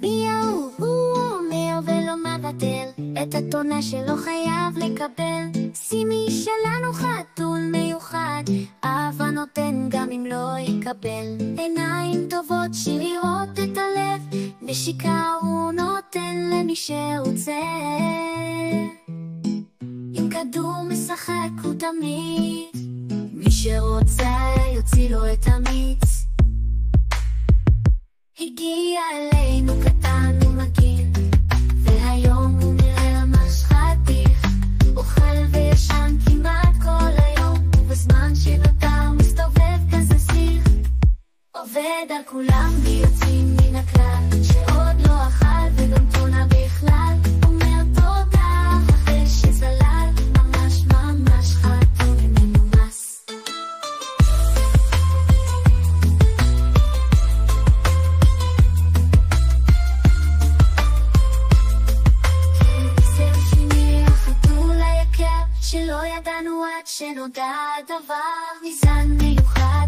מיהו, הוא אומר ולא מבטל, את התונה שלו חייב לקבל. סימי שלנו חתול מיוחד, אהבה נותן גם אם לא יקבל. עיניים טובות שירות את הלב, נשיקה הוא נותן למי שרוצה. עם כדור משחק הוא תמיד, מי שרוצה יוציא לו את המיץ. הגיע אלינו קטן ומגיל, והיום הוא נראה ממש חתיך. אוכל וישן כמעט כל היום, ובזמן שנותר מסתובב כזה שיח. עובד על כולם ויוצאים מן הכלל, שעוד לא אכל וגם תונה בכלל. אומר תודה אחרי שזלל, ממש ממש חתול ומנומס. זהו שני החתול היקר, שלא ידענו עד שנודע הדבר. מזן מיוחד